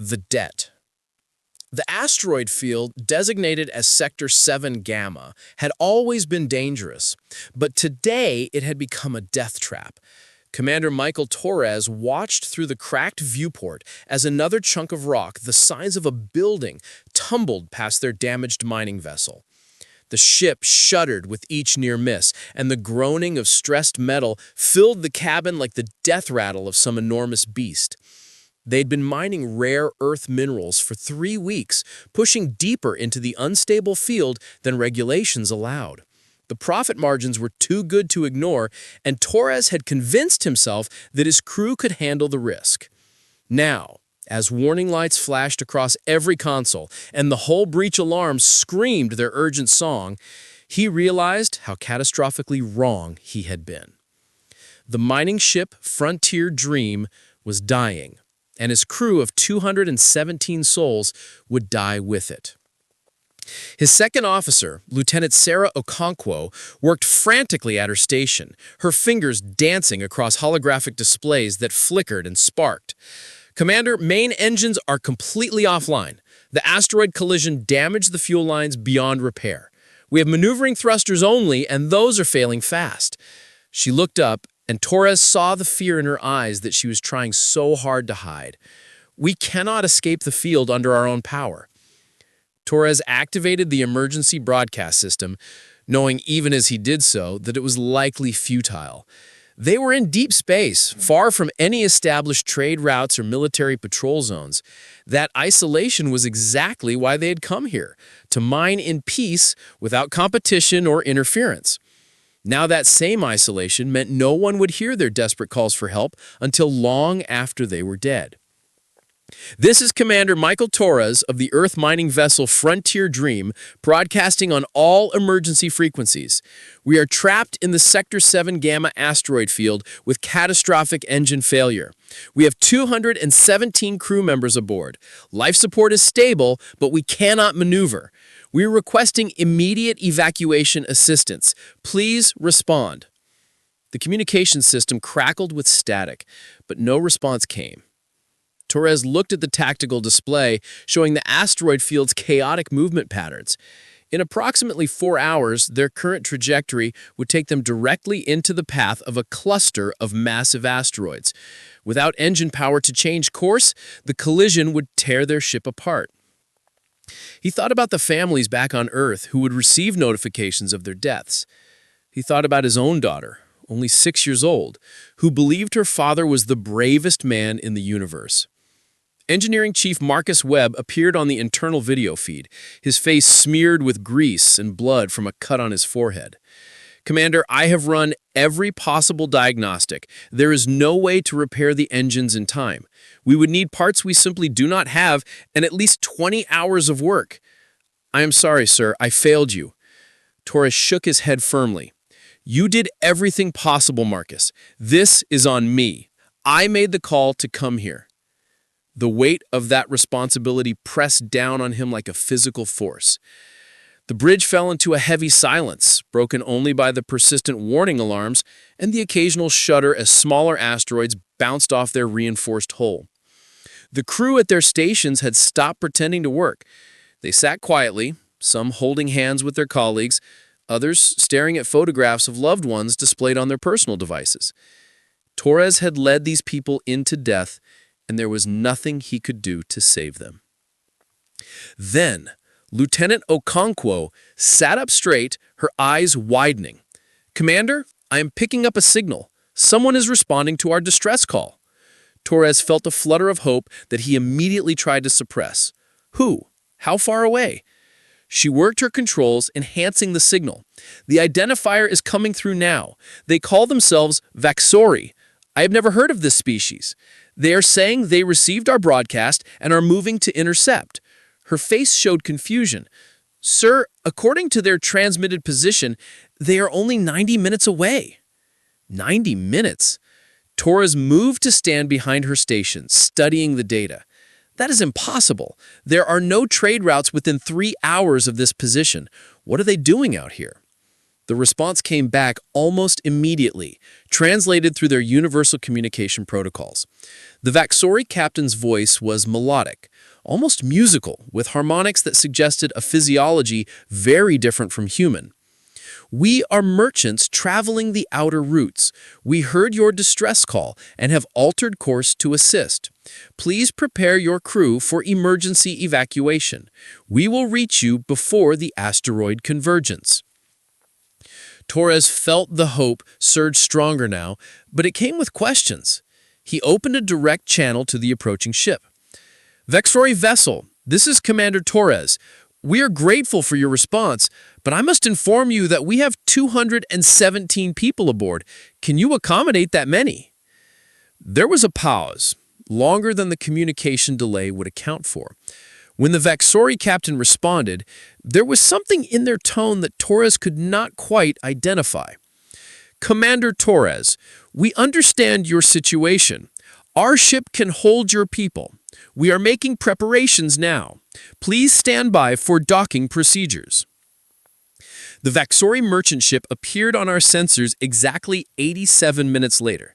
the debt. The asteroid field, designated as Sector 7 Gamma, had always been dangerous, but today it had become a death trap. Commander Michael Torres watched through the cracked viewport as another chunk of rock, the size of a building, tumbled past their damaged mining vessel. The ship shuddered with each near miss, and the groaning of stressed metal filled the cabin like the death rattle of some enormous beast. They'd been mining rare earth minerals for 3 weeks, pushing deeper into the unstable field than regulations allowed. The profit margins were too good to ignore, and Torres had convinced himself that his crew could handle the risk. Now, as warning lights flashed across every console and the hull breach alarms screamed their urgent song, he realized how catastrophically wrong he had been. The mining ship Frontier Dream was dying, and his crew of 217 souls would die with it. His second officer, Lieutenant Sarah Okonkwo, worked frantically at her station, her fingers dancing across holographic displays that flickered and sparked. "Commander, main engines are completely offline. The asteroid collision damaged the fuel lines beyond repair. We have maneuvering thrusters only, and those are failing fast." She looked up, and Torres saw the fear in her eyes that she was trying so hard to hide. "We cannot escape the field under our own power." Torres activated the emergency broadcast system, knowing even as he did so that it was likely futile. They were in deep space, far from any established trade routes or military patrol zones. That isolation was exactly why they had come here, to mine in peace without competition or interference. Now that same isolation meant no one would hear their desperate calls for help until long after they were dead. This is Commander Michael Torres of the Earth mining vessel Frontier Dream, broadcasting on all emergency frequencies. We are trapped in the Sector 7 Gamma asteroid field with catastrophic engine failure. We have 217 crew members aboard. Life support is stable, but we cannot maneuver. We are requesting immediate evacuation assistance. Please respond. The communication system crackled with static, but no response came. Torres looked at the tactical display, showing the asteroid field's chaotic movement patterns. In approximately 4 hours, their current trajectory would take them directly into the path of a cluster of massive asteroids. Without engine power to change course, the collision would tear their ship apart. He thought about the families back on Earth who would receive notifications of their deaths. He thought about his own daughter, only 6 years old, who believed her father was the bravest man in the universe. Engineering Chief Marcus Webb appeared on the internal video feed, his face smeared with grease and blood from a cut on his forehead. "Commander, I have run every possible diagnostic. There is no way to repair the engines in time. We would need parts we simply do not have and at least 20 hours of work." "I am sorry, sir. I failed you." Torres shook his head firmly. "You did everything possible, Marcus. This is on me. I made the call to come here." The weight of that responsibility pressed down on him like a physical force. The bridge fell into a heavy silence, broken only by the persistent warning alarms and the occasional shudder as smaller asteroids bounced off their reinforced hull. The crew at their stations had stopped pretending to work. They sat quietly, some holding hands with their colleagues, others staring at photographs of loved ones displayed on their personal devices. Torres had led these people into death, and there was nothing he could do to save them. Then, Lieutenant Okonkwo sat up straight, her eyes widening. "Commander, I am picking up a signal. Someone is responding to our distress call." Torres felt a flutter of hope that he immediately tried to suppress. "Who? How far away?" She worked her controls, enhancing the signal. "The identifier is coming through now. They call themselves Vaxori. I have never heard of this species. They are saying they received our broadcast and are moving to intercept." Her face showed confusion. "Sir, according to their transmitted position, they are only 90 minutes away." 90 minutes? Torres moved to stand behind her station, studying the data. "That is impossible. There are no trade routes within 3 hours of this position. What are they doing out here?" The response came back almost immediately, translated through their universal communication protocols. The Vaxori captain's voice was melodic, almost musical, with harmonics that suggested a physiology very different from human. "We are merchants traveling the outer routes. We heard your distress call and have altered course to assist. Please prepare your crew for emergency evacuation. We will reach you before the asteroid convergence." Torres felt the hope surge stronger now, but it came with questions. He opened a direct channel to the approaching ship. "Vexori vessel, this is Commander Torres. We are grateful for your response, but I must inform you that we have 217 people aboard. Can you accommodate that many?" There was a pause, longer than the communication delay would account for. When the Vaxori captain responded, there was something in their tone that Torres could not quite identify. "Commander Torres, we understand your situation. Our ship can hold your people. We are making preparations now. Please stand by for docking procedures." The Vaxori merchant ship appeared on our sensors exactly 87 minutes later.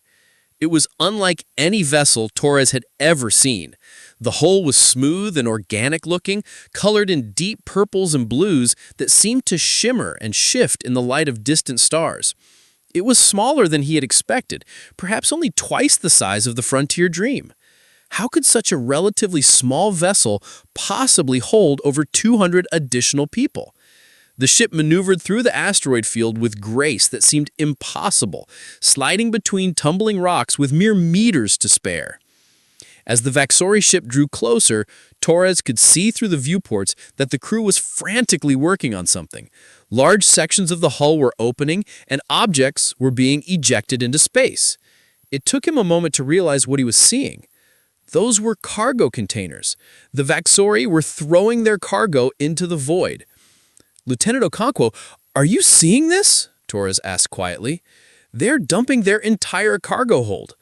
It was unlike any vessel Torres had ever seen. The hull was smooth and organic looking, colored in deep purples and blues that seemed to shimmer and shift in the light of distant stars. It was smaller than he had expected, perhaps only twice the size of the Frontier Dream. How could such a relatively small vessel possibly hold over 200 additional people? The ship maneuvered through the asteroid field with grace that seemed impossible, sliding between tumbling rocks with mere meters to spare. As the Vaxori ship drew closer, Torres could see through the viewports that the crew was frantically working on something. Large sections of the hull were opening, and objects were being ejected into space. It took him a moment to realize what he was seeing. Those were cargo containers. The Vaxori were throwing their cargo into the void. "Lieutenant Okonkwo, are you seeing this?" Torres asked quietly. "They're dumping their entire cargo hold."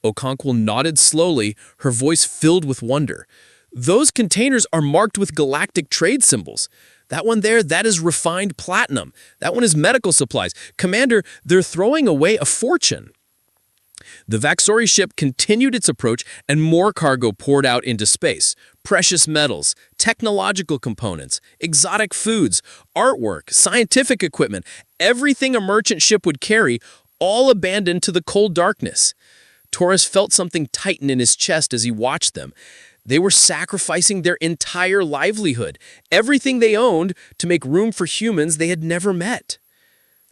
Okonkwo nodded slowly, her voice filled with wonder. "Those containers are marked with galactic trade symbols. That one there, that is refined platinum. That one is medical supplies. Commander, they're throwing away a fortune." The Vaxori ship continued its approach, and more cargo poured out into space. Precious metals, technological components, exotic foods, artwork, scientific equipment, everything a merchant ship would carry, all abandoned to the cold darkness. Torres felt something tighten in his chest as he watched them. They were sacrificing their entire livelihood, everything they owned, to make room for humans they had never met.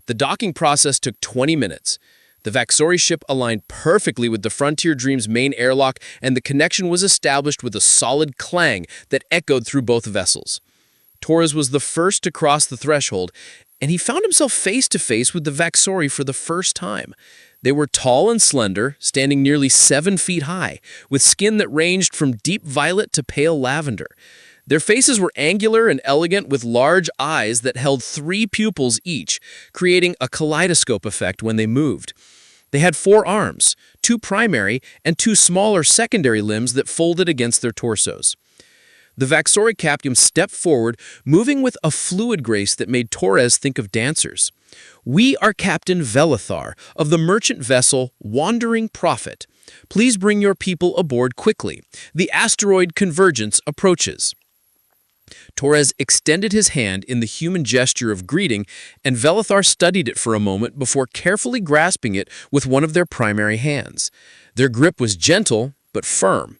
The docking process took 20 minutes. The Vaxori ship aligned perfectly with the Frontier Dream's main airlock, and the connection was established with a solid clang that echoed through both vessels. Torres was the first to cross the threshold, and he found himself face to face with the Vaxori for the first time. They were tall and slender, standing nearly 7 feet high, with skin that ranged from deep violet to pale lavender. Their faces were angular and elegant, with large eyes that held 3 pupils each, creating a kaleidoscope effect when they moved. They had 4 arms, 2 primary and 2 smaller secondary limbs that folded against their torsos. The Vaxori captain stepped forward, moving with a fluid grace that made Torres think of dancers. "We are Captain Velithar of the merchant vessel Wandering Prophet. Please bring your people aboard quickly. The asteroid convergence approaches." Torres extended his hand in the human gesture of greeting, and Velithar studied it for a moment before carefully grasping it with one of their primary hands. Their grip was gentle, but firm.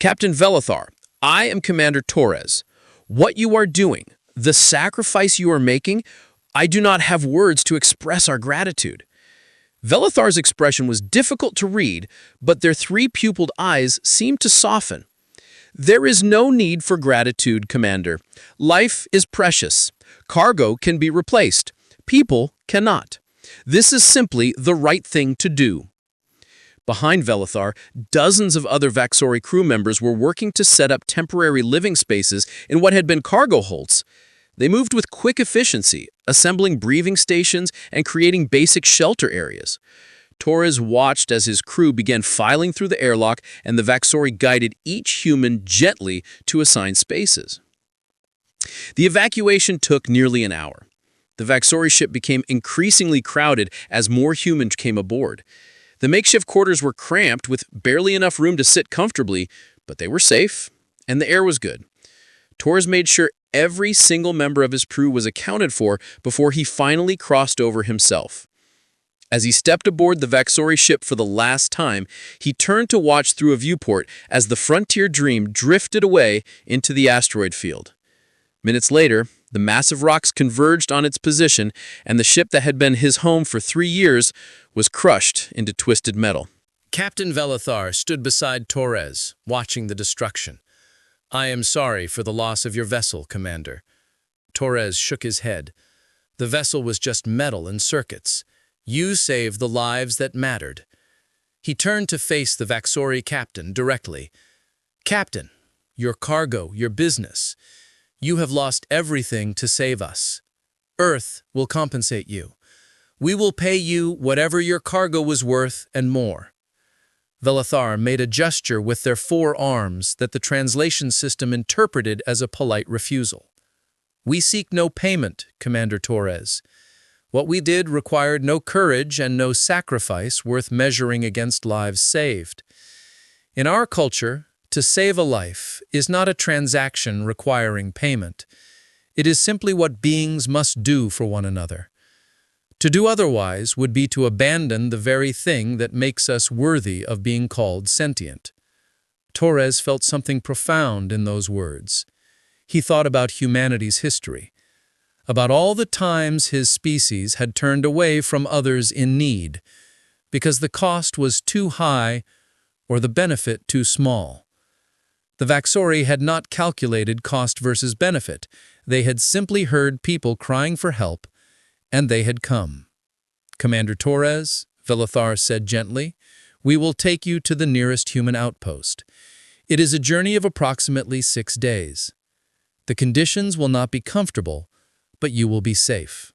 "Captain Velithar, I am Commander Torres. What you are doing, the sacrifice you are making, I do not have words to express our gratitude." Velithar's expression was difficult to read, but their 3-pupiled eyes seemed to soften. "There is no need for gratitude, Commander. Life is precious. Cargo can be replaced. People cannot. This is simply the right thing to do." Behind Velithar, dozens of other Vaxori crew members were working to set up temporary living spaces in what had been cargo holds. They moved with quick efficiency, assembling breathing stations and creating basic shelter areas. Torres watched as his crew began filing through the airlock, and the Vaxori guided each human gently to assigned spaces. The evacuation took nearly an hour. the Vaxori ship became increasingly crowded as more humans came aboard. The makeshift quarters were cramped with barely enough room to sit comfortably, but they were safe, and the air was good. Torres made sure every single member of his crew was accounted for before he finally crossed over himself. As he stepped aboard the Vaxori ship for the last time, he turned to watch through a viewport as the Frontier Dream drifted away into the asteroid field. Minutes later, the massive rocks converged on its position, and the ship that had been his home for 3 years was crushed into twisted metal. Captain Velethar stood beside Torres, watching the destruction. "I am sorry for the loss of your vessel, Commander." Torres shook his head. "The vessel was just metal and circuits. You saved the lives that mattered." He turned to face the Vaxori captain directly. "Captain, your cargo, your business. You have lost everything to save us. Earth will compensate you. We will pay you whatever your cargo was worth and more." Velethar made a gesture with their 4 arms that the translation system interpreted as a polite refusal. "We seek no payment, Commander Torres. What we did required no courage and no sacrifice worth measuring against lives saved. In our culture, to save a life is not a transaction requiring payment. It is simply what beings must do for one another. To do otherwise would be to abandon the very thing that makes us worthy of being called sentient." Torres felt something profound in those words. He thought about humanity's history, about all the times his species had turned away from others in need, because the cost was too high or the benefit too small. The Vaxori had not calculated cost versus benefit. They had simply heard people crying for help, and they had come. "Commander Torres," Velethar said gently, "we will take you to the nearest human outpost. It is a journey of approximately 6 days. The conditions will not be comfortable, but you will be safe."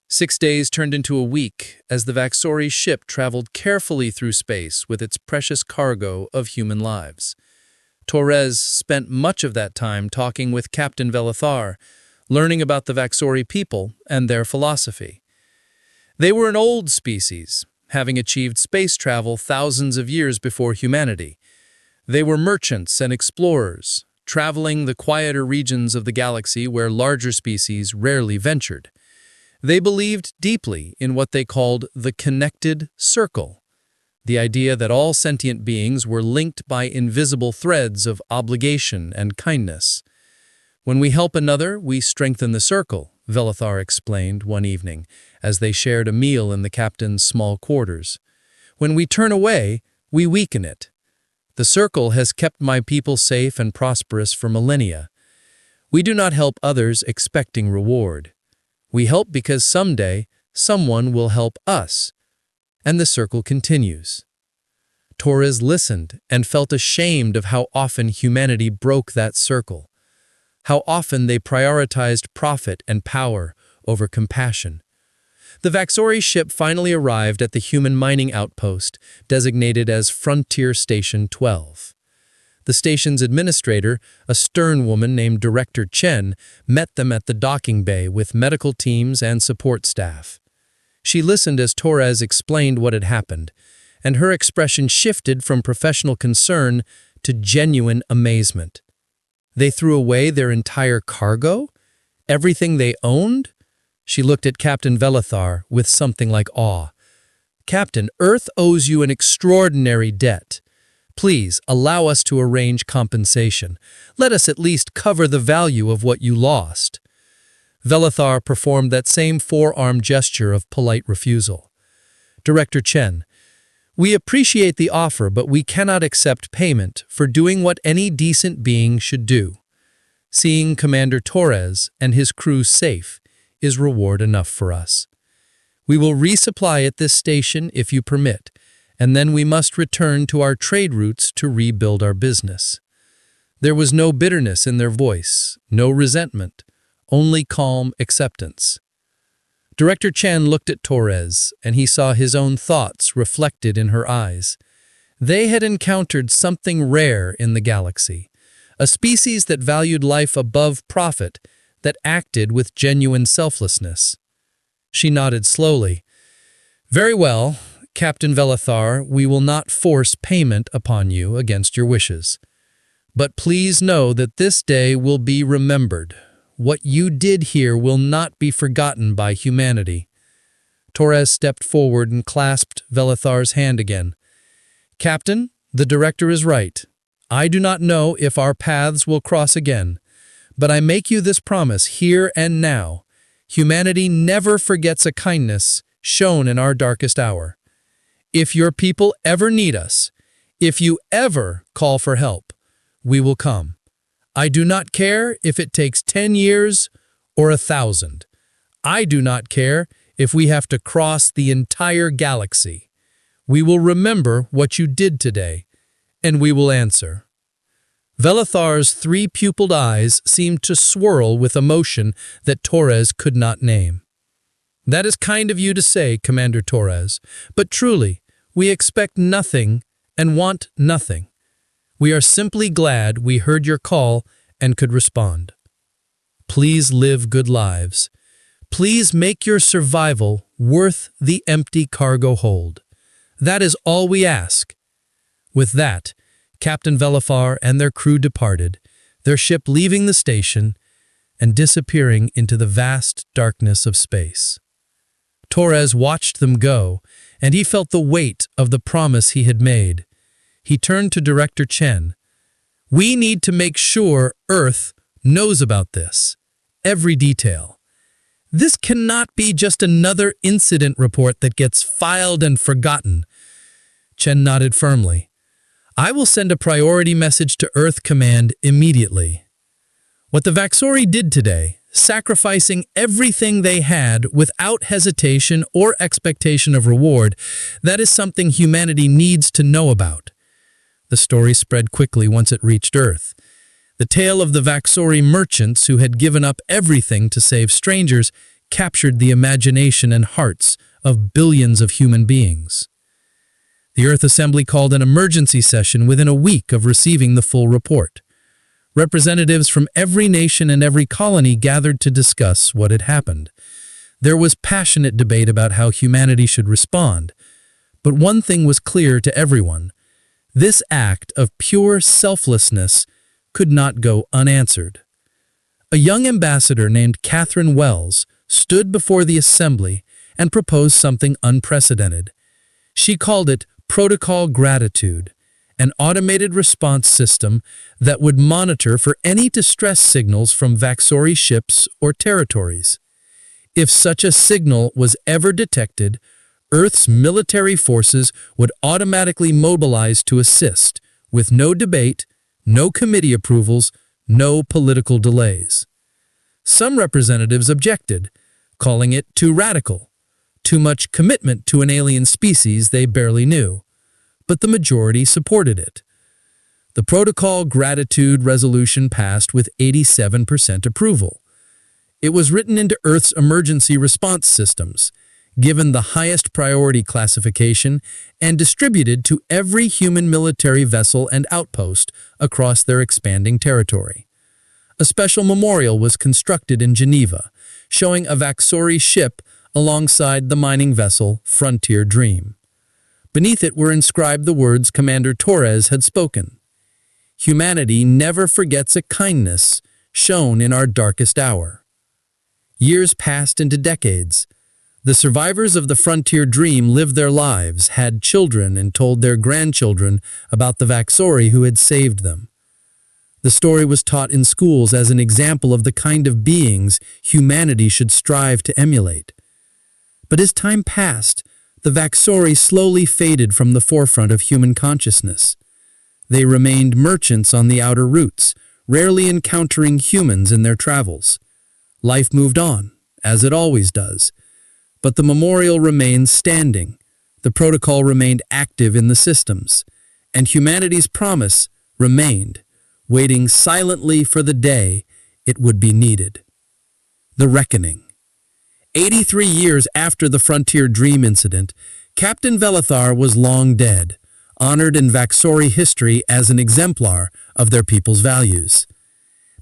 6 days turned into a week as the Vaxori ship traveled carefully through space with its precious cargo of human lives. Torres spent much of that time talking with Captain Velethar, learning about the Vaxori people and their philosophy. They were an old species, having achieved space travel thousands of years before humanity. They were merchants and explorers, traveling the quieter regions of the galaxy where larger species rarely ventured. They believed deeply in what they called the connected circle, the idea that all sentient beings were linked by invisible threads of obligation and kindness. "When we help another, we strengthen the circle," Velethar explained one evening as they shared a meal in the captain's small quarters. "When we turn away, we weaken it. The circle has kept my people safe and prosperous for millennia. We do not help others expecting reward. We help because someday someone will help us." And the circle continues. Torres listened and felt ashamed of how often humanity broke that circle, how often they prioritized profit and power over compassion. The Vaxori ship finally arrived at the human mining outpost, designated as Frontier Station 12. The station's administrator, a stern woman named Director Chen, met them at the docking bay with medical teams and support staff. She listened as Torres explained what had happened, and her expression shifted from professional concern to genuine amazement. They threw away their entire cargo? Everything they owned? She looked at Captain Velethar with something like awe. "Captain, Earth owes you an extraordinary debt. Please allow us to arrange compensation. Let us at least cover the value of what you lost." Velethar performed that same forearm gesture of polite refusal. "Director Chen, we appreciate the offer, but we cannot accept payment for doing what any decent being should do. Seeing Commander Torres and his crew safe is reward enough for us. We will resupply at this station if you permit, and then we must return to our trade routes to rebuild our business." There was no bitterness in their voice, no resentment, only calm acceptance. Director Chen looked at Torres, and he saw his own thoughts reflected in her eyes. They had encountered something rare in the galaxy, a species that valued life above profit, that acted with genuine selflessness. She nodded slowly. "Very well, Captain Velethar, we will not force payment upon you against your wishes. But please know that this day will be remembered. What you did here will not be forgotten by humanity." Torres stepped forward and clasped Velethar's hand again. "Captain, the director is right. I do not know if our paths will cross again, but I make you this promise here and now. Humanity never forgets a kindness shown in our darkest hour. If your people ever need us, if you ever call for help, we will come. I do not care if it takes 10 years or 1,000. I do not care if we have to cross the entire galaxy. We will remember what you did today, and we will answer." Velethar's three-pupiled eyes seemed to swirl with emotion that Torres could not name. "That is kind of you to say, Commander Torres, but truly, we expect nothing and want nothing. We are simply glad we heard your call and could respond. Please live good lives. Please make your survival worth the empty cargo hold. That is all we ask." With that, Captain Velethar and their crew departed, their ship leaving the station and disappearing into the vast darkness of space. Torres watched them go, and he felt the weight of the promise he had made. He turned to Director Chen. "We need to make sure Earth knows about this, every detail. This cannot be just another incident report that gets filed and forgotten." Chen nodded firmly. "I will send a priority message to Earth Command immediately." What the Vaxori did today, sacrificing everything they had without hesitation or expectation of reward, that is something humanity needs to know about. The story spread quickly once it reached Earth. The tale of the Vaxori merchants who had given up everything to save strangers captured the imagination and hearts of billions of human beings. The Earth Assembly called an emergency session within a week of receiving the full report. Representatives from every nation and every colony gathered to discuss what had happened. There was passionate debate about how humanity should respond. But one thing was clear to everyone. This act of pure selflessness could not go unanswered. A young ambassador named Catherine Wells stood before the assembly and proposed something unprecedented. She called it Protocol Gratitude, an automated response system that would monitor for any distress signals from Vaxori ships or territories. If such a signal was ever detected, Earth's military forces would automatically mobilize to assist, with no debate, no committee approvals, no political delays. Some representatives objected, calling it too radical, too much commitment to an alien species they barely knew. But the majority supported it. The Protocol Gratitude resolution passed with 87% approval. It was written into Earth's emergency response systems, given the highest priority classification, and distributed to every human military vessel and outpost across their expanding territory. A special memorial was constructed in Geneva, showing a Vaxori ship alongside the mining vessel Frontier Dream. Beneath it were inscribed the words Commander Torres had spoken. "Humanity never forgets a kindness shown in our darkest hour." Years passed into decades. The survivors of the Frontier Dream lived their lives, had children, and told their grandchildren about the Vaxori who had saved them. The story was taught in schools as an example of the kind of beings humanity should strive to emulate. But as time passed, the Vaxori slowly faded from the forefront of human consciousness. They remained merchants on the outer routes, rarely encountering humans in their travels. Life moved on, as it always does. But the memorial remained standing, the protocol remained active in the systems, and humanity's promise remained, waiting silently for the day it would be needed. The Reckoning. 83 years after the Frontier Dream incident, Captain Velethar was long dead, honored in Vaxori history as an exemplar of their people's values.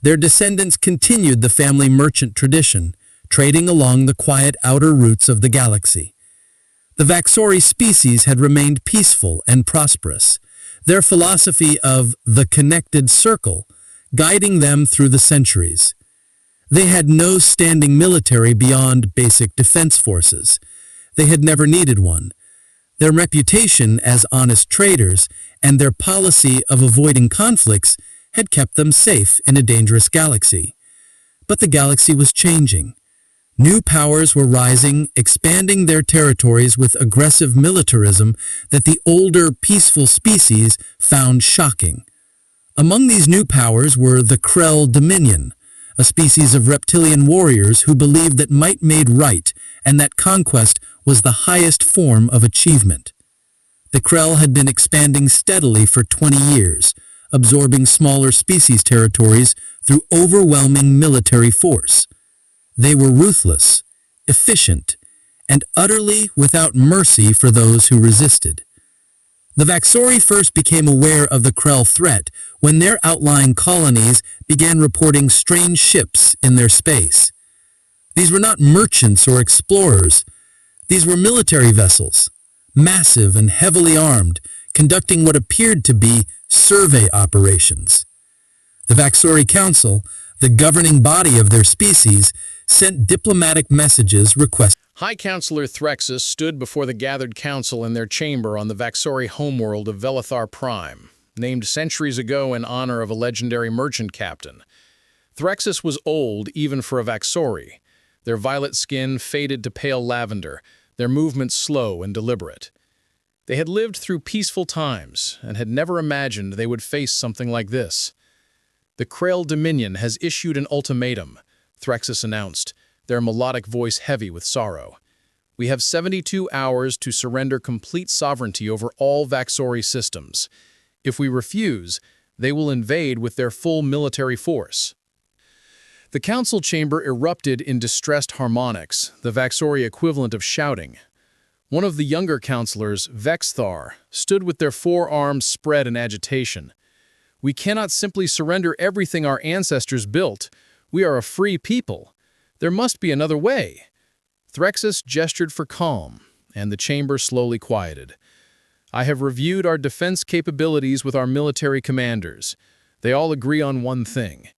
Their descendants continued the family merchant tradition, trading along the quiet outer routes of the galaxy. The Vaxori species had remained peaceful and prosperous, their philosophy of the connected circle guiding them through the centuries. They had no standing military beyond basic defense forces. They had never needed one. Their reputation as honest traders and their policy of avoiding conflicts had kept them safe in a dangerous galaxy. But the galaxy was changing. New powers were rising, expanding their territories with aggressive militarism that the older, peaceful species found shocking. Among these new powers were the Krell Dominion, a species of reptilian warriors who believed that might made right and that conquest was the highest form of achievement. The Krell had been expanding steadily for 20 years, absorbing smaller species territories through overwhelming military force. They were ruthless, efficient, and utterly without mercy for those who resisted. The Vaxori first became aware of the Krell threat when their outlying colonies began reporting strange ships in their space. These were not merchants or explorers. These were military vessels, massive and heavily armed, conducting what appeared to be survey operations. The Vaxori Council, the governing body of their species, sent diplomatic messages requesting. High Counselor Threxus stood before the gathered council in their chamber on the Vaxori homeworld of Velithar Prime, named centuries ago in honor of a legendary merchant captain. Threxus was old even for a Vaxori, their violet skin faded to pale lavender, their movements slow and deliberate. They had lived through peaceful times and had never imagined they would face something like this. The Krell Dominion has issued an ultimatum, Threxus announced, their melodic voice heavy with sorrow. We have 72 hours to surrender complete sovereignty over all Vaxori systems. If we refuse, they will invade with their full military force. The council chamber erupted in distressed harmonics, the Vaxori equivalent of shouting. One of the younger counselors, Vexthar, stood with their forearms spread in agitation. We cannot simply surrender everything our ancestors built. We are a free people. There must be another way. Threxus gestured for calm, and the chamber slowly quieted. I have reviewed our defense capabilities with our military commanders. They all agree on one thing.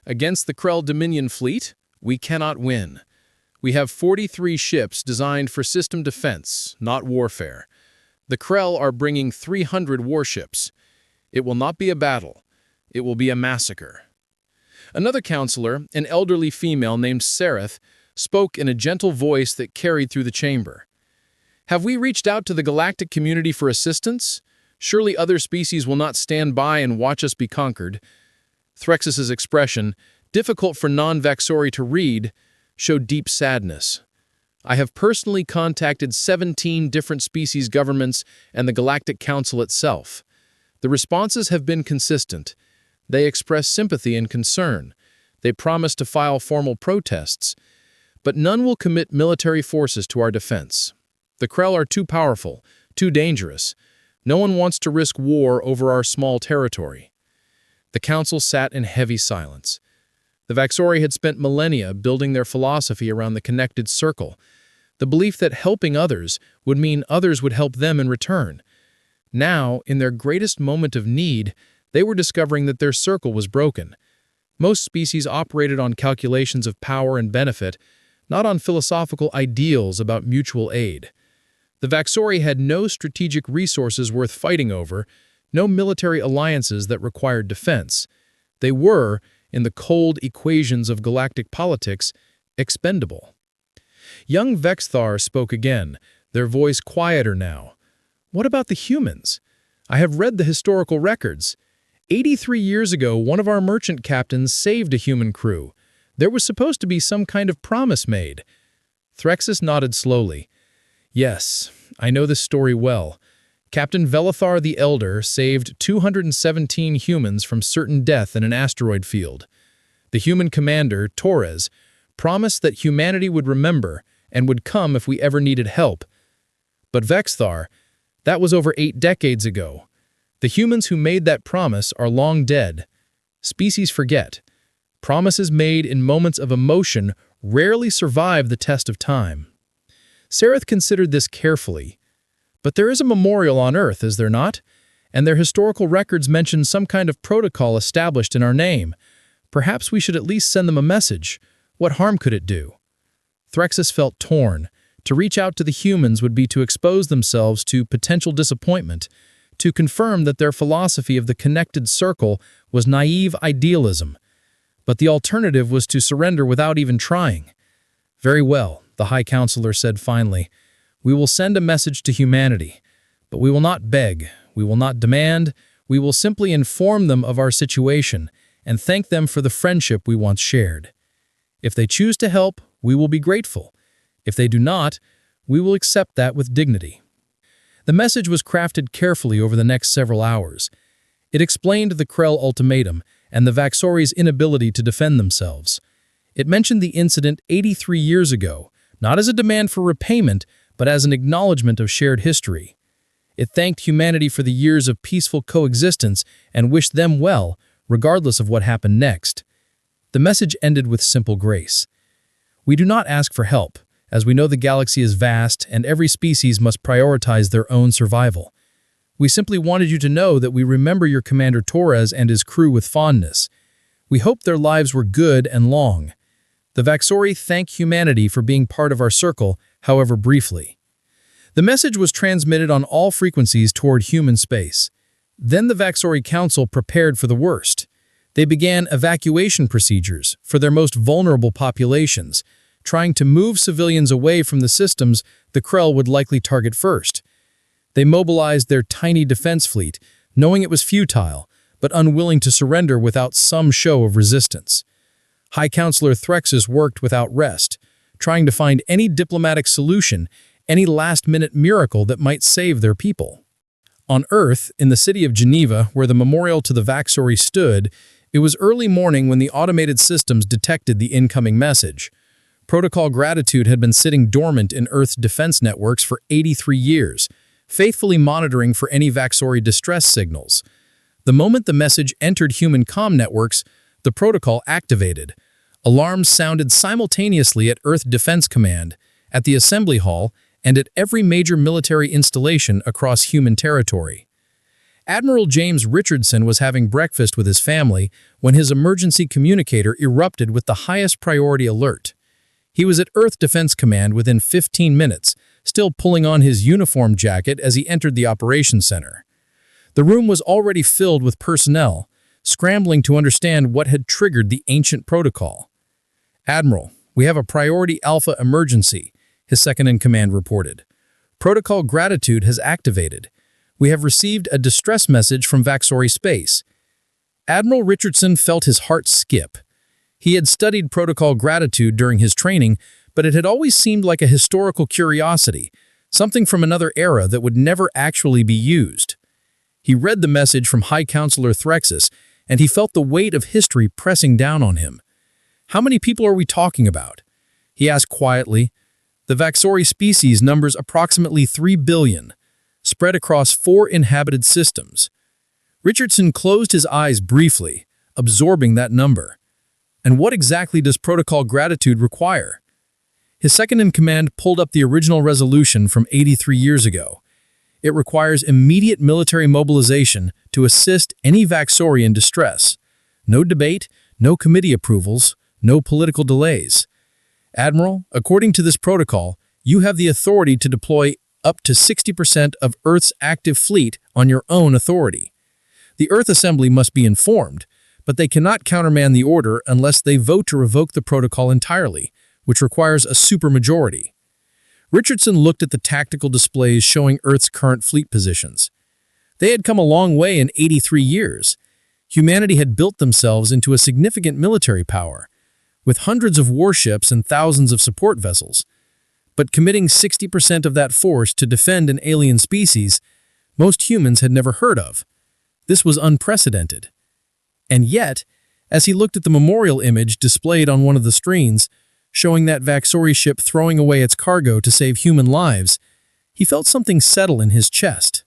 Against the Krell Dominion fleet, we cannot win. We have 43 ships designed for system defense, not warfare. The Krell are bringing 300 warships. It will not be a battle. It will be a massacre. Another counselor, an elderly female named Sereth, spoke in a gentle voice that carried through the chamber. Have we reached out to the galactic community for assistance? Surely other species will not stand by and watch us be conquered. Threxus's expression, difficult for non-Vaxori to read, showed deep sadness. I have personally contacted 17 different species governments and the Galactic Council itself. The responses have been consistent. They express sympathy and concern. They promise to file formal protests, but none will commit military forces to our defense. The Krell are too powerful, too dangerous. No one wants to risk war over our small territory. The council sat in heavy silence. The Vaxori had spent millennia building their philosophy around the connected circle, the belief that helping others would mean others would help them in return. Now, in their greatest moment of need, they were discovering that their circle was broken. Most species operated on calculations of power and benefit, not on philosophical ideals about mutual aid. The Vaxori had no strategic resources worth fighting over, no military alliances that required defense. They were, in the cold equations of galactic politics, expendable. Young Vexthar spoke again, their voice quieter now. What about the humans? I have read the historical records. 83 years ago, one of our merchant captains saved a human crew. There was supposed to be some kind of promise made. Threxus nodded slowly. Yes, I know this story well. Captain Velithar the Elder saved 217 humans from certain death in an asteroid field. The human commander, Torres, promised that humanity would remember and would come if we ever needed help. But Vexthar, that was over 8 decades ago. The humans who made that promise are long dead. Species forget. Promises made in moments of emotion rarely survive the test of time. Sareth considered this carefully. But there is a memorial on Earth, is there not? And their historical records mention some kind of protocol established in our name. Perhaps we should at least send them a message. What harm could it do? Threxus felt torn. To reach out to the humans would be to expose themselves to potential disappointment, to confirm that their philosophy of the connected circle was naive idealism. But the alternative was to surrender without even trying. Very well, the High Counselor said finally. We will send a message to humanity, but we will not beg, we will not demand, we will simply inform them of our situation and thank them for the friendship we once shared. If they choose to help, we will be grateful. If they do not, we will accept that with dignity. The message was crafted carefully over the next several hours. It explained the Krell ultimatum and the Vaxori's inability to defend themselves. It mentioned the incident 83 years ago, not as a demand for repayment, but as an acknowledgement of shared history. It thanked humanity for the years of peaceful coexistence and wished them well, regardless of what happened next. The message ended with simple grace. We do not ask for help, as we know the galaxy is vast and every species must prioritize their own survival. We simply wanted you to know that we remember your Commander Torres and his crew with fondness. We hope their lives were good and long. The Vaxori thank humanity for being part of our circle, however briefly. The message was transmitted on all frequencies toward human space. Then the Vaxori Council prepared for the worst. They began evacuation procedures for their most vulnerable populations, trying to move civilians away from the systems the Krell would likely target first. They mobilized their tiny defense fleet, knowing it was futile, but unwilling to surrender without some show of resistance. High Counselor Threxus worked without rest, trying to find any diplomatic solution, any last-minute miracle that might save their people. On Earth, in the city of Geneva, where the memorial to the Vaxori stood, it was early morning when the automated systems detected the incoming message. Protocol Gratitude had been sitting dormant in Earth's defense networks for 83 years, faithfully monitoring for any Vaxori distress signals. The moment the message entered human comm networks, the protocol activated. Alarms sounded simultaneously at Earth Defense Command, at the Assembly Hall, and at every major military installation across human territory. Admiral James Richardson was having breakfast with his family when his emergency communicator erupted with the highest priority alert. He was at Earth Defense Command within 15 minutes, still pulling on his uniform jacket as he entered the operations center. The room was already filled with personnel, scrambling to understand what had triggered the ancient protocol. Admiral, we have a priority alpha emergency, his second-in-command reported. Protocol Gratitude has activated. We have received a distress message from Vaxori Space. Admiral Richardson felt his heart skip. He had studied Protocol Gratitude during his training, but it had always seemed like a historical curiosity, something from another era that would never actually be used. He read the message from High Counselor Threxus, and he felt the weight of history pressing down on him. How many people are we talking about? He asked quietly. The Vaxori species numbers approximately 3 billion, spread across 4 inhabited systems. Richardson closed his eyes briefly, absorbing that number. And what exactly does Protocol Gratitude require? His second-in-command pulled up the original resolution from 83 years ago. It requires immediate military mobilization to assist any Vaxori in distress. No debate, no committee approvals, no political delays. Admiral, according to this protocol, you have the authority to deploy up to 60% of Earth's active fleet on your own authority. The Earth Assembly must be informed, but they cannot countermand the order unless they vote to revoke the protocol entirely, which requires a supermajority. Richardson looked at the tactical displays showing Earth's current fleet positions. They had come a long way in 83 years. Humanity had built themselves into a significant military power, with hundreds of warships and thousands of support vessels. But committing 60% of that force to defend an alien species most humans had never heard of. This was unprecedented. And yet, as he looked at the memorial image displayed on one of the screens, showing that Vaxori ship throwing away its cargo to save human lives, he felt something settle in his chest.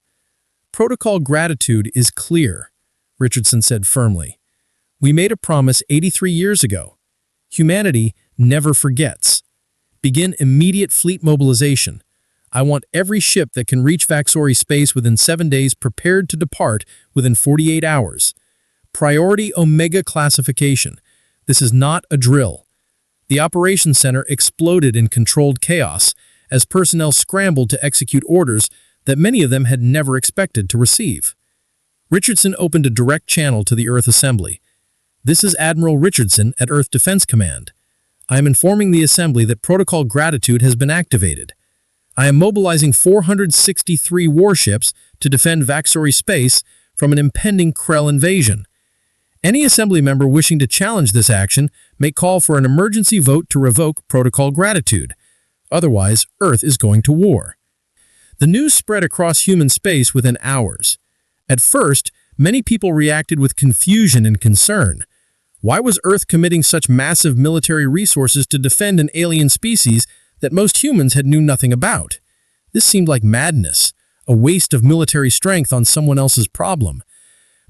Protocol Gratitude is clear, Richardson said firmly. We made a promise 83 years ago. Humanity never forgets. Begin immediate fleet mobilization. I want every ship that can reach Vaxori space within 7 days prepared to depart within 48 hours. Priority Omega classification. This is not a drill. The operations center exploded in controlled chaos as personnel scrambled to execute orders that many of them had never expected to receive. Richardson opened a direct channel to the Earth Assembly. This is Admiral Richardson at Earth Defense Command. I am informing the Assembly that Protocol Gratitude has been activated. I am mobilizing 463 warships to defend Vaxori space from an impending Krell invasion. Any Assembly member wishing to challenge this action may call for an emergency vote to revoke Protocol Gratitude. Otherwise, Earth is going to war. The news spread across human space within hours. At first, many people reacted with confusion and concern. Why was Earth committing such massive military resources to defend an alien species that most humans had knew nothing about? This seemed like madness, a waste of military strength on someone else's problem.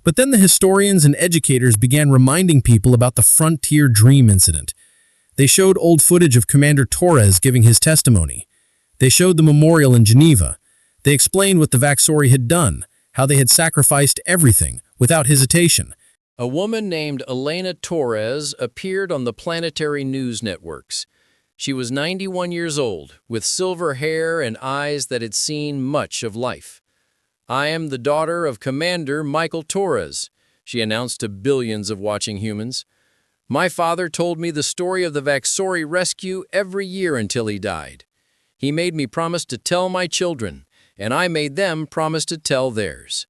But then the historians and educators began reminding people about the Frontier Dream incident. They showed old footage of Commander Torres giving his testimony. They showed the memorial in Geneva. They explained what the Vaxori had done, how they had sacrificed everything without hesitation. A woman named Elena Torres appeared on the planetary news networks. She was 91 years old, with silver hair and eyes that had seen much of life. "I am the daughter of Commander Michael Torres," she announced to billions of watching humans. "My father told me the story of the Vaxori rescue every year until he died. He made me promise to tell my children, and I made them promise to tell theirs.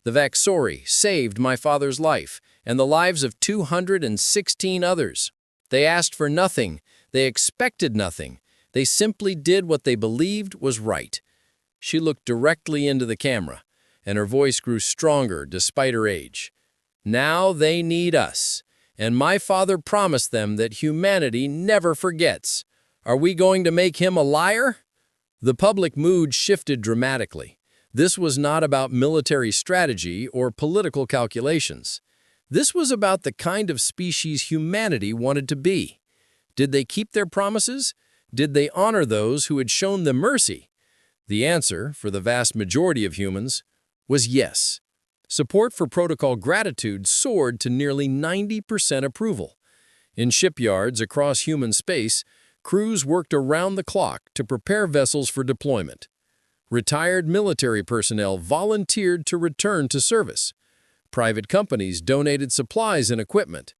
The Vaxori saved my father's life and the lives of 216 others. They asked for nothing. They expected nothing. They simply did what they believed was right." She looked directly into the camera, and her voice grew stronger despite her age. "Now they need us, and my father promised them that humanity never forgets. Are we going to make him a liar?" The public mood shifted dramatically. This was not about military strategy or political calculations. This was about the kind of species humanity wanted to be. Did they keep their promises? Did they honor those who had shown them mercy? The answer, for the vast majority of humans, was yes. Support for Protocol Gratitude soared to nearly 90% approval. In shipyards across human space, crews worked around the clock to prepare vessels for deployment. Retired military personnel volunteered to return to service. Private companies donated supplies and equipment.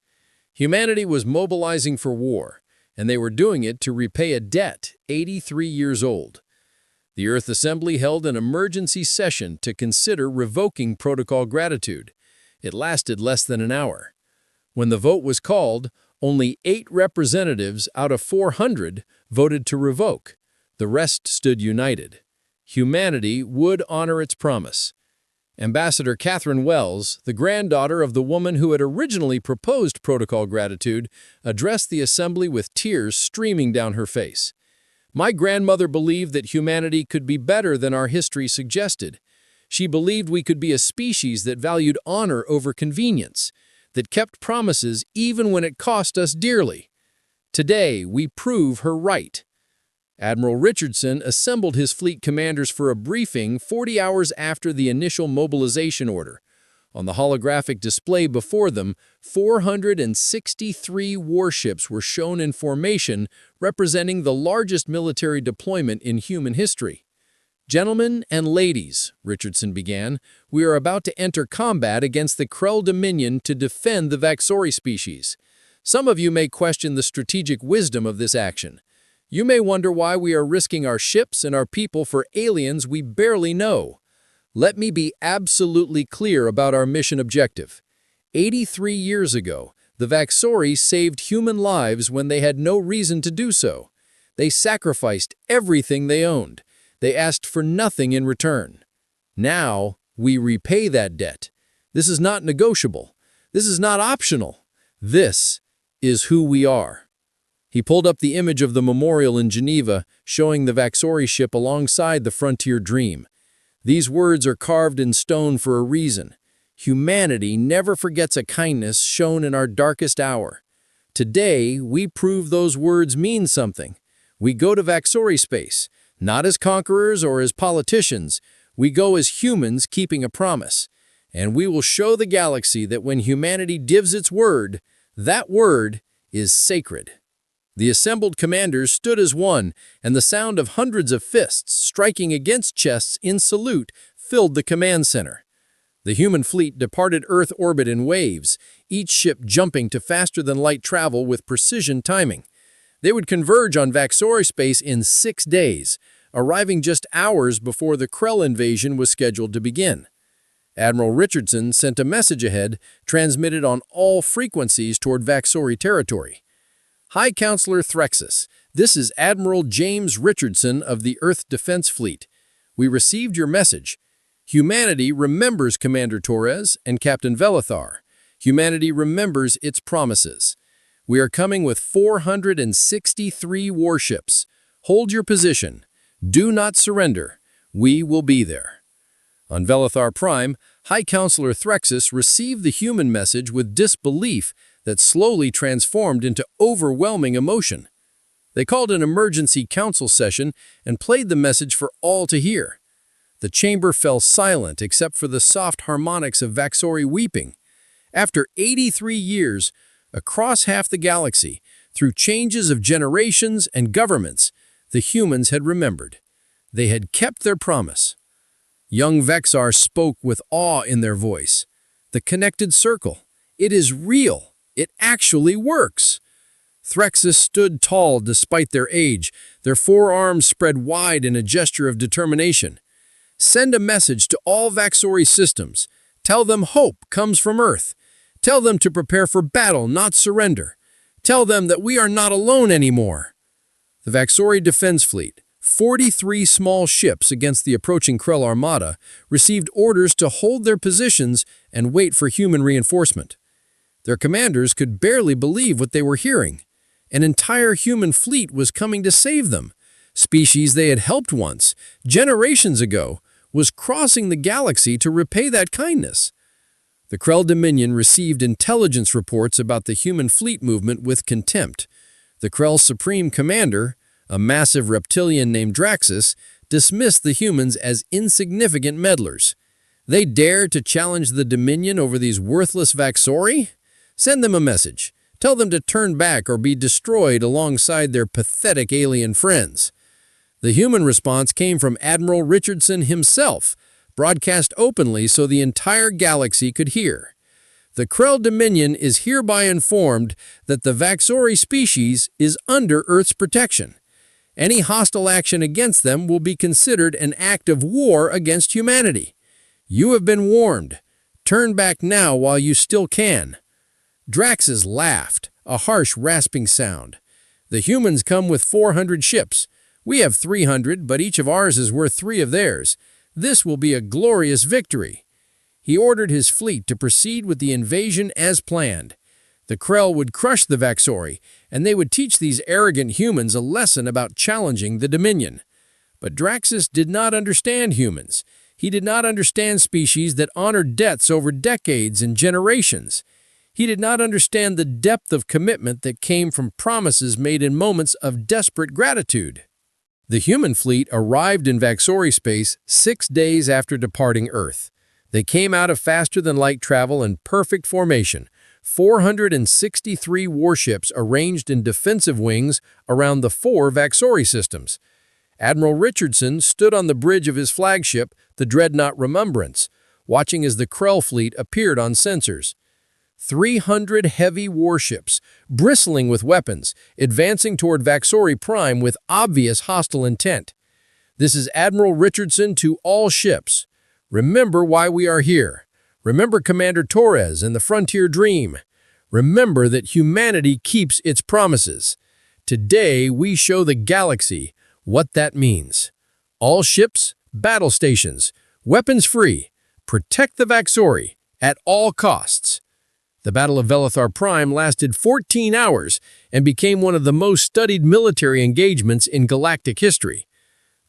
Humanity was mobilizing for war, and they were doing it to repay a debt 83 years old. The Earth Assembly held an emergency session to consider revoking Protocol Gratitude. It lasted less than an hour. When the vote was called, only 8 representatives out of 400 voted to revoke. The rest stood united. Humanity would honor its promise. Ambassador Catherine Wells, the granddaughter of the woman who had originally proposed Protocol Gratitude, addressed the Assembly with tears streaming down her face. "My grandmother believed that humanity could be better than our history suggested. She believed we could be a species that valued honor over convenience, that kept promises even when it cost us dearly. Today, we prove her right." Admiral Richardson assembled his fleet commanders for a briefing 40 hours after the initial mobilization order. On the holographic display before them, 463 warships were shown in formation, representing the largest military deployment in human history. "Gentlemen and ladies," Richardson began, "we are about to enter combat against the Krell Dominion to defend the Vaxori species. Some of you may question the strategic wisdom of this action. You may wonder why we are risking our ships and our people for aliens we barely know. Let me be absolutely clear about our mission objective. 83 years ago, the Vaxori saved human lives when they had no reason to do so. They sacrificed everything they owned. They asked for nothing in return. Now, we repay that debt. This is not negotiable. This is not optional. This is who we are." He pulled up the image of the memorial in Geneva, showing the Vaxori ship alongside the Frontier Dream. These words are carved in stone for a reason. Humanity never forgets a kindness shown in our darkest hour. Today, we prove those words mean something. We go to Vaxori space, not as conquerors or as politicians. We go as humans keeping a promise. And we will show the galaxy that when humanity gives its word, that word is sacred. The assembled commanders stood as one, and the sound of hundreds of fists striking against chests in salute filled the command center. The human fleet departed Earth orbit in waves, each ship jumping to faster-than-light travel with precision timing. They would converge on Vaxori space in 6 days, arriving just hours before the Krell invasion was scheduled to begin. Admiral Richardson sent a message ahead, transmitted on all frequencies toward Vaxori territory. High Counselor Threxus, this is Admiral James Richardson of the Earth Defense Fleet. We received your message. Humanity remembers Commander Torres and Captain Velithar. Humanity remembers its promises. We are coming with 463 warships. Hold your position. Do not surrender. We will be there. On Velithar Prime, High Counselor Threxus received the human message with disbelief that slowly transformed into overwhelming emotion. They called an emergency council session and played the message for all to hear. The chamber fell silent except for the soft harmonics of Vaxori weeping. After 83 years, across half the galaxy, through changes of generations and governments, the humans had remembered. They had kept their promise. Young Vexar spoke with awe in their voice. The connected circle. It is real. It actually works. Threxus stood tall despite their age, their forearms spread wide in a gesture of determination. Send a message to all Vaxori systems. Tell them hope comes from Earth. Tell them to prepare for battle, not surrender. Tell them that we are not alone anymore. The Vaxori Defense Fleet, 43 small ships against the approaching Krell Armada, received orders to hold their positions and wait for human reinforcement. Their commanders could barely believe what they were hearing. An entire human fleet was coming to save them. Species they had helped once, generations ago, was crossing the galaxy to repay that kindness. The Krell Dominion received intelligence reports about the human fleet movement with contempt. The Krell Supreme Commander, a massive reptilian named Draxus, dismissed the humans as insignificant meddlers. They dared to challenge the Dominion over these worthless Vaxori? Send them a message. Tell them to turn back or be destroyed alongside their pathetic alien friends. The human response came from Admiral Richardson himself, broadcast openly so the entire galaxy could hear. The Krell Dominion is hereby informed that the Vaxori species is under Earth's protection. Any hostile action against them will be considered an act of war against humanity. You have been warned. Turn back now while you still can. Draxus laughed, a harsh, rasping sound. The humans come with 400 ships. We have 300, but each of ours is worth 3 of theirs. This will be a glorious victory. He ordered his fleet to proceed with the invasion as planned. The Krell would crush the Vaxori, and they would teach these arrogant humans a lesson about challenging the Dominion. But Draxus did not understand humans. He did not understand species that honored debts over decades and generations. He did not understand the depth of commitment that came from promises made in moments of desperate gratitude. The human fleet arrived in Vaxori space 6 days after departing Earth. They came out of faster-than-light travel in perfect formation, 463 warships arranged in defensive wings around the 4 Vaxori systems. Admiral Richardson stood on the bridge of his flagship, the Dreadnought Remembrance, watching as the Krell fleet appeared on sensors. 300 heavy warships, bristling with weapons, advancing toward Vaxori Prime with obvious hostile intent. This is Admiral Richardson to all ships. Remember why we are here. Remember Commander Torres and the Frontier Dream. Remember that humanity keeps its promises. Today, we show the galaxy what that means. All ships, battle stations, weapons free. Protect the Vaxori at all costs. The Battle of Velithar Prime lasted 14 hours and became one of the most studied military engagements in galactic history.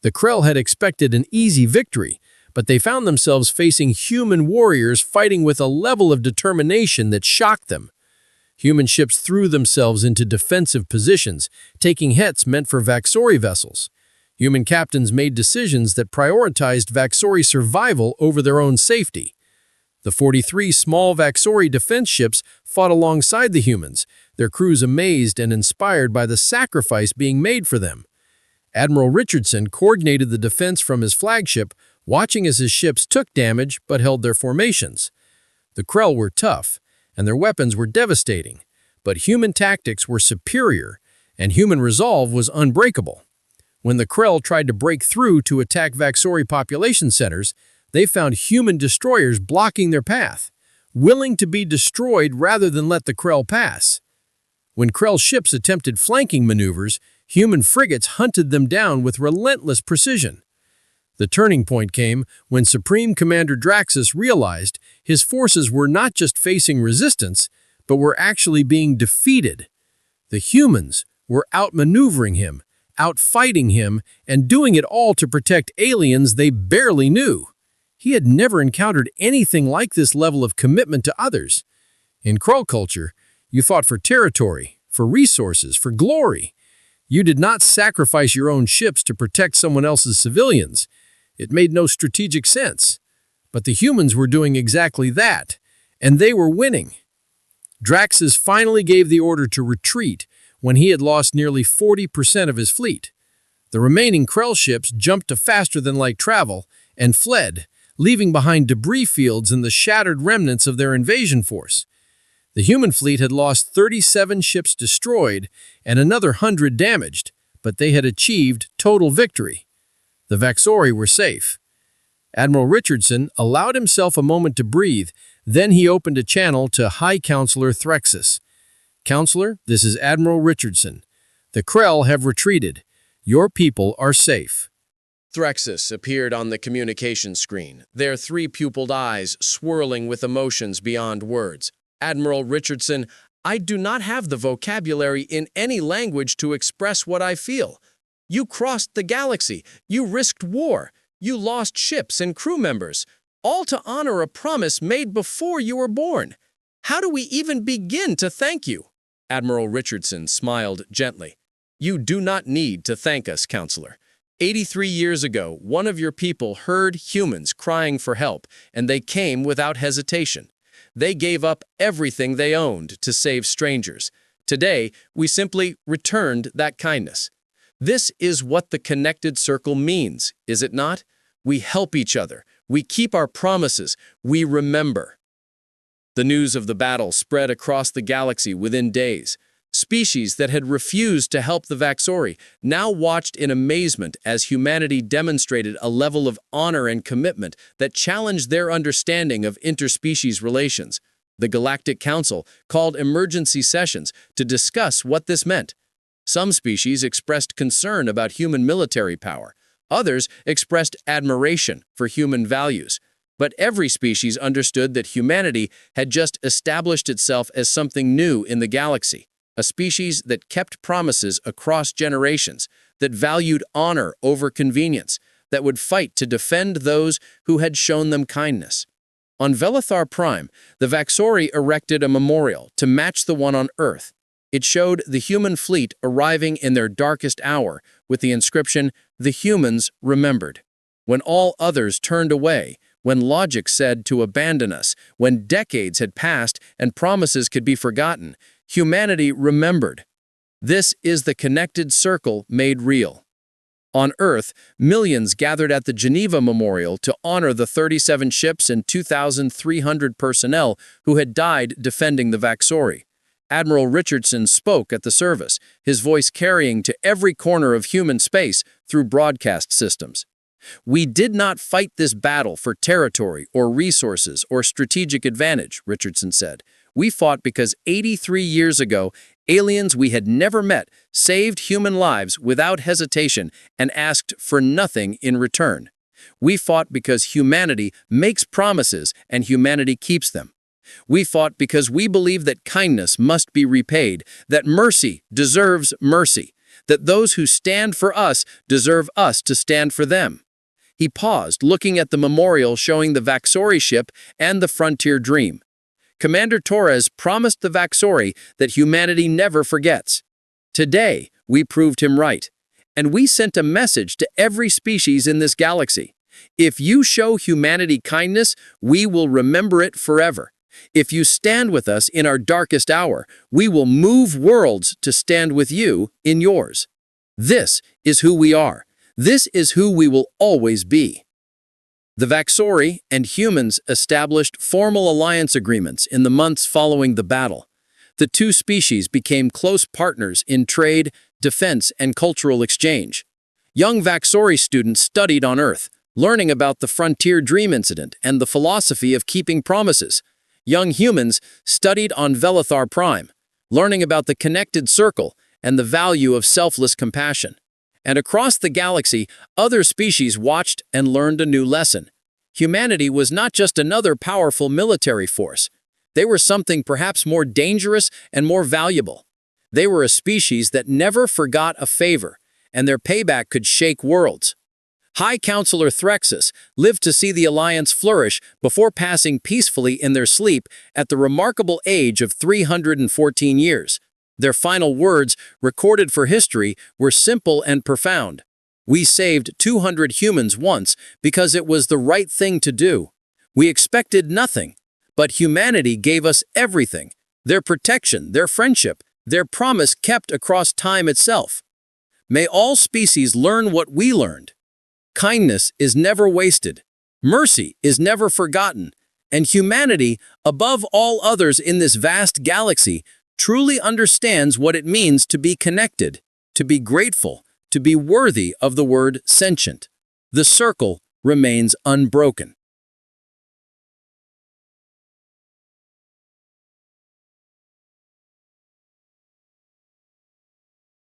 The Krell had expected an easy victory, but they found themselves facing human warriors fighting with a level of determination that shocked them. Human ships threw themselves into defensive positions, taking hits meant for Vaxori vessels. Human captains made decisions that prioritized Vaxori survival over their own safety. The 43 small Vaxori defense ships fought alongside the humans, their crews amazed and inspired by the sacrifice being made for them. Admiral Richardson coordinated the defense from his flagship, watching as his ships took damage but held their formations. The Krell were tough, and their weapons were devastating, but human tactics were superior, and human resolve was unbreakable. When the Krell tried to break through to attack Vaxori population centers, they found human destroyers blocking their path, willing to be destroyed rather than let the Krell pass. When Krell ships attempted flanking maneuvers, human frigates hunted them down with relentless precision. The turning point came when Supreme Commander Draxus realized his forces were not just facing resistance, but were actually being defeated. The humans were outmaneuvering him, outfighting him, and doing it all to protect aliens they barely knew. He had never encountered anything like this level of commitment to others. In Krull culture, you fought for territory, for resources, for glory. You did not sacrifice your own ships to protect someone else's civilians. It made no strategic sense. But the humans were doing exactly that, and they were winning. Draxus finally gave the order to retreat when he had lost nearly 40% of his fleet. The remaining Krell ships jumped to faster-than-light travel and fled, leaving behind debris fields and the shattered remnants of their invasion force. The human fleet had lost 37 ships destroyed and another 100 damaged, but they had achieved total victory. The Vaxori were safe. Admiral Richardson allowed himself a moment to breathe, then he opened a channel to High Counselor Threxus. "Counselor, this is Admiral Richardson. The Krell have retreated. Your people are safe." Threxus appeared on the communication screen, their three-pupiled eyes swirling with emotions beyond words. "Admiral Richardson, I do not have the vocabulary in any language to express what I feel. You crossed the galaxy, you risked war, you lost ships and crew members, all to honor a promise made before you were born. How do we even begin to thank you?" Admiral Richardson smiled gently. "You do not need to thank us, Counselor. 83 years ago, one of your people heard humans crying for help, and they came without hesitation. They gave up everything they owned to save strangers. Today, we simply returned that kindness. This is what the connected circle means, is it not? We help each other. We keep our promises. We remember." The news of the battle spread across the galaxy within days. Species that had refused to help the Vaxori now watched in amazement as humanity demonstrated a level of honor and commitment that challenged their understanding of interspecies relations. The Galactic Council called emergency sessions to discuss what this meant. Some species expressed concern about human military power. Others expressed admiration for human values. But every species understood that humanity had just established itself as something new in the galaxy. A species that kept promises across generations, that valued honor over convenience, that would fight to defend those who had shown them kindness. On Velithar Prime, the Vaxori erected a memorial to match the one on Earth. It showed the human fleet arriving in their darkest hour with the inscription, "The humans remembered." When all others turned away, when logic said to abandon us, when decades had passed and promises could be forgotten, humanity remembered. This is the connected circle made real. On Earth, millions gathered at the Geneva Memorial to honor the 37 ships and 2,300 personnel who had died defending the Vaxori. Admiral Richardson spoke at the service, his voice carrying to every corner of human space through broadcast systems. "We did not fight this battle for territory or resources or strategic advantage," Richardson said. "We fought because 83 years ago, aliens we had never met saved human lives without hesitation and asked for nothing in return. We fought because humanity makes promises and humanity keeps them. We fought because we believe that kindness must be repaid, that mercy deserves mercy, that those who stand for us deserve us to stand for them. He paused, looking at the memorial showing the Vaxori ship and the Frontier Dream. Commander Torres promised the Vaxori that humanity never forgets. Today, we proved him right, and we sent a message to every species in this galaxy. If you show humanity kindness, we will remember it forever. If you stand with us in our darkest hour, we will move worlds to stand with you in yours. This is who we are. This is who we will always be. The Vaxori and humans established formal alliance agreements in the months following the battle. The two species became close partners in trade, defense, and cultural exchange. Young Vaxori students studied on Earth, learning about the Frontier Dream incident and the philosophy of keeping promises. Young humans studied on Velithar Prime, learning about the connected circle and the value of selfless compassion. And across the galaxy, other species watched and learned a new lesson. Humanity was not just another powerful military force. They were something perhaps more dangerous and more valuable. They were a species that never forgot a favor, and their payback could shake worlds. High Counselor Threxus lived to see the Alliance flourish before passing peacefully in their sleep at the remarkable age of 314 years. Their final words, recorded for history, were simple and profound. We saved 200 humans once because it was the right thing to do. We expected nothing, but humanity gave us everything. Their protection, their friendship, their promise kept across time itself. May all species learn what we learned. Kindness is never wasted. Mercy is never forgotten. And humanity, above all others in this vast galaxy, truly understands what it means to be connected, to be grateful, to be worthy of the word sentient. The circle remains unbroken.